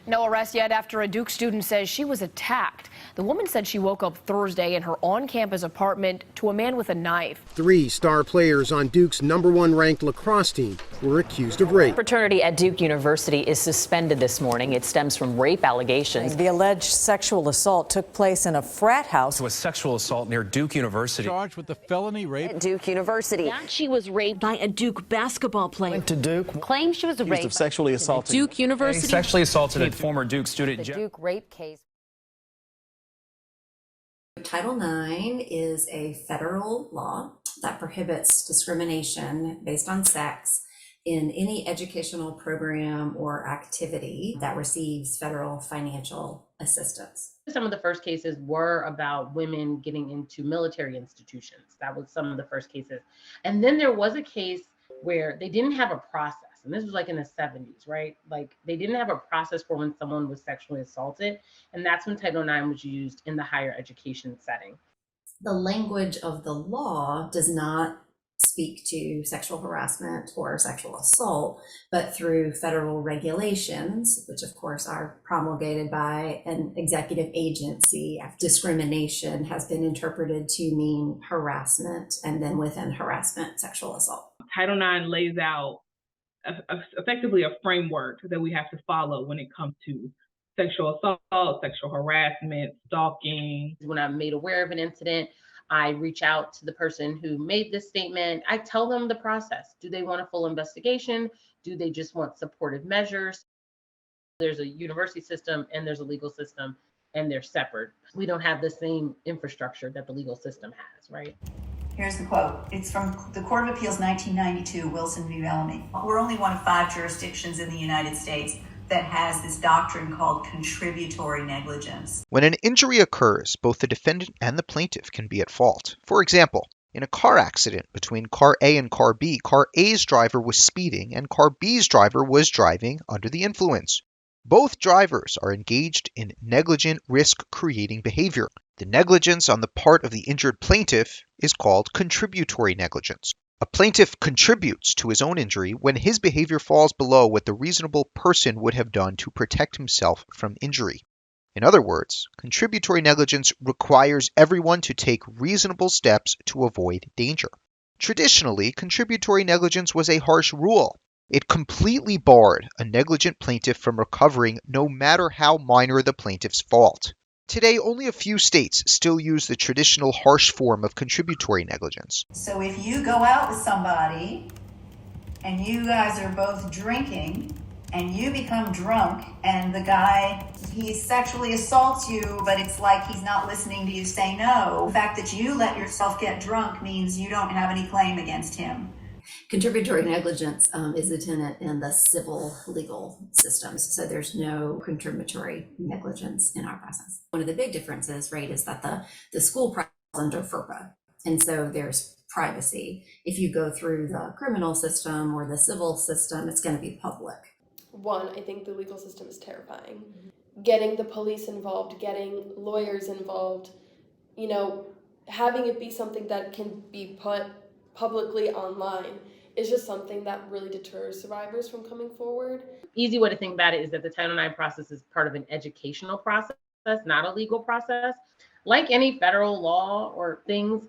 No arrest yet after a Duke student says she was attacked. The woman said she woke up Thursday in her on-campus apartment to a man with a knife. 3 star players on Duke's #1 ranked lacrosse team were accused of rape. Fraternity at Duke University is suspended this morning. It stems from rape allegations. The alleged sexual assault took place in a frat house. It was sexual assault near Duke University. Charged with the felony rape at Duke University. That she was raped by a Duke basketball player. Went to Duke. Claims she was raped. Of sexually assaulting. Duke University. Sexually assaulted a former Duke student. The Duke rape case. Title IX is a federal law that prohibits discrimination based on sex in any educational program or activity that receives federal financial assistance. Some of the first cases were about women getting into military institutions. That was some of the first cases. And then there was a case where they didn't have a process. And this was like in the 70s, right? Like they didn't have a process for when someone was sexually assaulted. And that's when Title IX was used in the higher education setting. The language of the law does not speak to sexual harassment or sexual assault, but through federal regulations, which of course are promulgated by an executive agency. Discrimination has been interpreted to mean harassment, and then within harassment, sexual assault. Title IX lays out effectively a framework that we have to follow when it comes to sexual assault, sexual harassment, stalking. When I'm made aware of an incident, I reach out to the person who made this statement. I tell them the process. Do they want a full investigation? Do they just want supportive measures? There's a university system and there's a legal system, and they're separate. We don't have the same infrastructure that the legal system has, right? Here's the quote. It's from the Court of Appeals 1992, Wilson v. Bellamy. We're only one of 5 jurisdictions in the United States that has this doctrine called contributory negligence. When an injury occurs, both the defendant and the plaintiff can be at fault. For example, in a car accident between car A and car B, car A's driver was speeding and car B's driver was driving under the influence. Both drivers are engaged in negligent risk-creating behavior. The negligence on the part of the injured plaintiff is called contributory negligence. A plaintiff contributes to his own injury when his behavior falls below what the reasonable person would have done to protect himself from injury. In other words, contributory negligence requires everyone to take reasonable steps to avoid danger. Traditionally, contributory negligence was a harsh rule. It completely barred a negligent plaintiff from recovering no matter how minor the plaintiff's fault. Today, only a few states still use the traditional harsh form of contributory negligence. So if you go out with somebody and you guys are both drinking and you become drunk and the guy, he sexually assaults you, but it's like he's not listening to you say no. The fact that you let yourself get drunk means you don't have any claim against him. Contributory negligence is a tenet in the civil legal systems, so there's no contributory negligence in our process. One of the big differences, right, is that the school process is under FERPA, and so there's privacy. If you go through the criminal system or the civil system, it's going to be public. One, I think the legal system is terrifying. Getting the police involved, getting lawyers involved, having it be something that can be put publicly online is just something that really deters survivors from coming forward. Easy way to think about it is that the Title IX process is part of an educational process, not a legal process. Like any federal law or things,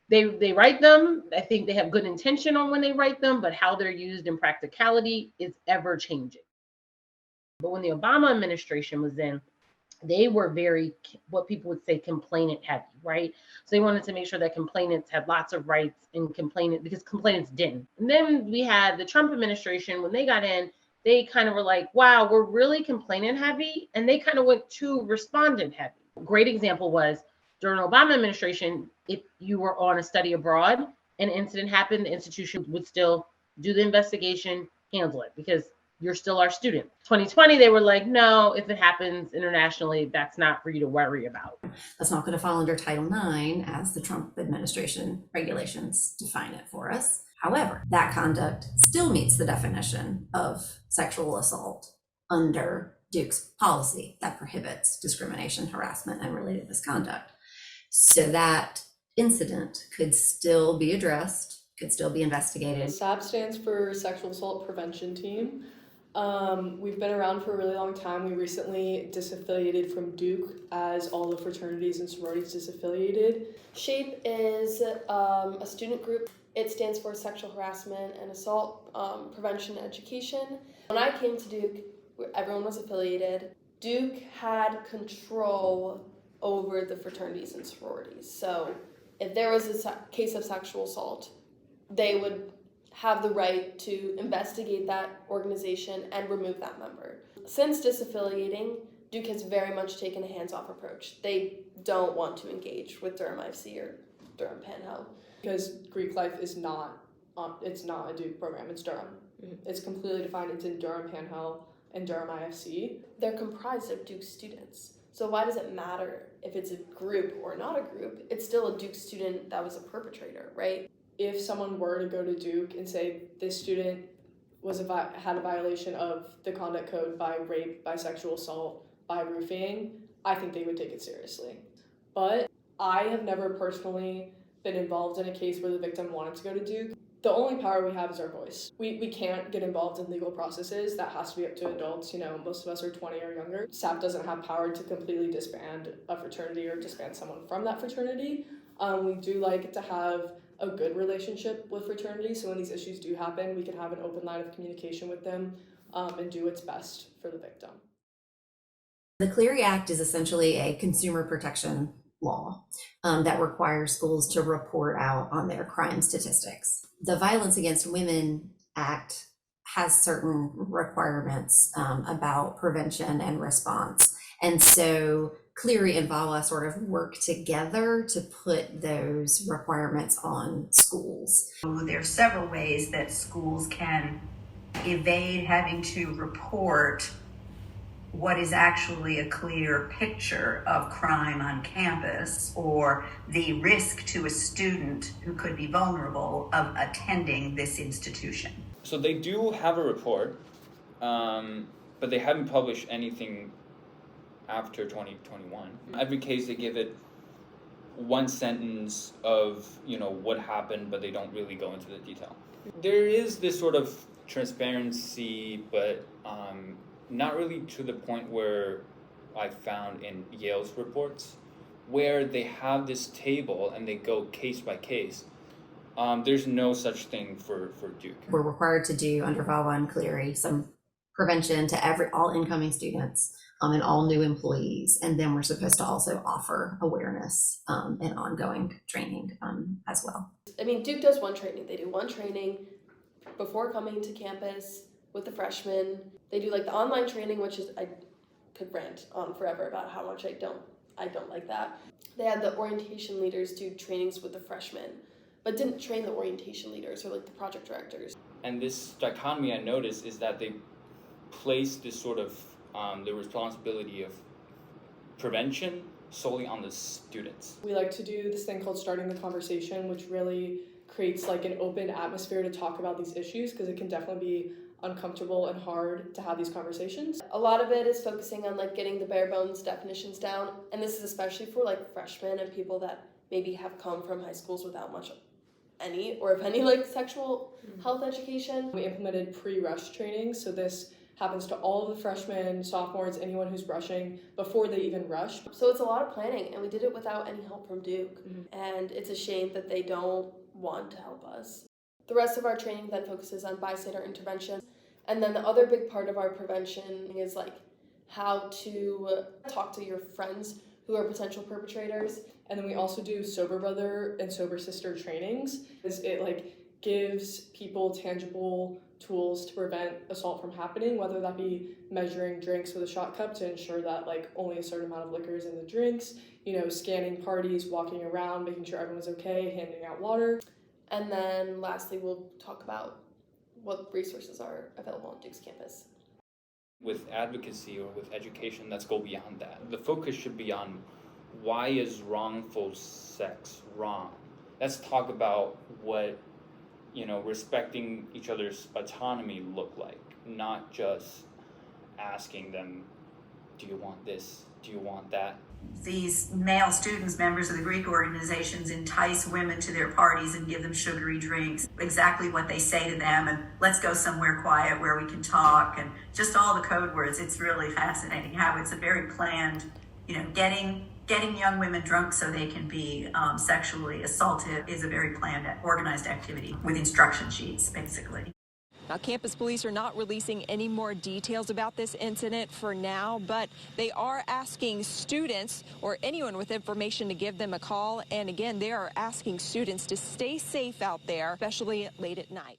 they write them. I think they have good intention on when they write them, but how they're used in practicality is ever changing. But when the Obama administration was in, they were very, what people would say, complainant heavy, right? So they wanted to make sure that complainants had lots of rights and because complainants didn't. And then we had the Trump administration. When they got in, they kind of were like, wow, we're really complainant heavy. And they kind of went to respondent heavy. A great example was during Obama administration, if you were on a study abroad, an incident happened, the institution would still do the investigation, handle it, because you're still our student. 2020, they were like, no, if it happens internationally, that's not for you to worry about. That's not going to fall under Title IX as the Trump administration regulations define it for us. However, that conduct still meets the definition of sexual assault under Duke's policy that prohibits discrimination, harassment, and related misconduct. So that incident could still be addressed, could still be investigated. SAP stands for Sexual Assault Prevention Team. We've been around for a really long time. We recently disaffiliated from Duke as all the fraternities and sororities disaffiliated. SHAPE is a student group. It stands for Sexual Harassment and Assault Prevention and Education. When I came to Duke, everyone was affiliated. Duke had control over the fraternities and sororities. So if there was a case of sexual assault, they would have the right to investigate that organization and remove that member. Since disaffiliating, Duke has very much taken a hands-off approach. They don't want to engage with Durham IFC or Durham Panhandle. Because Greek life is not, it's not a Duke program, it's Durham. It's completely defined, it's in Durham Panhandle and Durham IFC. They're comprised of Duke students. So why does it matter if it's a group or not a group? It's still a Duke student that was a perpetrator, right? If someone were to go to Duke and say this student had a violation of the conduct code by rape, by sexual assault, by roofing, I think they would take it seriously. But I have never personally been involved in a case where the victim wanted to go to Duke. The only power we have is our voice. We can't get involved in legal processes. That has to be up to adults. You know, most of us are 20 or younger. SAP doesn't have power to completely disband a fraternity or disband someone from that fraternity. We do like to have a good relationship with fraternities, so when these issues do happen, we can have an open line of communication with them and do what's best for the victim. The Clery Act is essentially a consumer protection law that requires schools to report out on their crime statistics. The Violence Against Women Act has certain requirements about prevention and response. And so Clery and VAWA sort of work together to put those requirements on schools. There are several ways that schools can evade having to report what is actually a clear picture of crime on campus or the risk to a student who could be vulnerable of attending this institution. So they do have a report, but they haven't published anything after 2021. Every case they give it one sentence of, you know, what happened, but they don't really go into the detail. There is this sort of transparency, but not really to the point where I found in Yale's reports, where they have this table and they go case by case. There's no such thing for Duke. We're required to do under VAWA and Clery some prevention to all incoming students and all new employees. And then we're supposed to also offer awareness and ongoing training as well. I mean, Duke does one training. They do one training before coming to campus with the freshmen. They do like the online training, which is, I could rant on forever about how much I don't like that. They had the orientation leaders do trainings with the freshmen, but didn't train the orientation leaders or like the project directors. And this dichotomy I noticed is that they place this sort of the responsibility of prevention solely on the students. We like to do this thing called starting the conversation, which really creates like an open atmosphere to talk about these issues, because it can definitely be uncomfortable and hard to have these conversations. A lot of it is focusing on like getting the bare bones definitions down, and this is especially for like freshmen and people that maybe have come from high schools without much any or if any like sexual health education. We implemented pre-rush training, so this happens to all of the freshmen, sophomores, anyone who's rushing before they even rush. So it's a lot of planning, and we did it without any help from Duke. And it's a shame that they don't want to help us. The rest of our training then focuses on bystander intervention. And then the other big part of our prevention is like how to talk to your friends who are potential perpetrators. And then we also do sober brother and sober sister trainings. It like gives people tangible tools to prevent assault from happening, whether that be measuring drinks with a shot cup to ensure that like only a certain amount of liquor is in the drinks, you know, scanning parties, walking around, making sure everyone's okay, handing out water. And then lastly, we'll talk about what resources are available on Duke's campus. With advocacy or with education, let's go beyond that. The focus should be on why is wrongful sex wrong? Let's talk about what, you know, respecting each other's autonomy look like, not just asking them, do you want this? Do you want that? these male students, members of the Greek organizations, entice women to their parties and give them sugary drinks, exactly what they say to them, and let's go somewhere quiet where we can talk, and just all the code words. It's really fascinating how it's a very planned, getting young women drunk so they can be sexually assaulted is a very planned, organized activity with instruction sheets, basically. Now, campus police are not releasing any more details about this incident for now, but they are asking students or anyone with information to give them a call. And again, they are asking students to stay safe out there, especially late at night.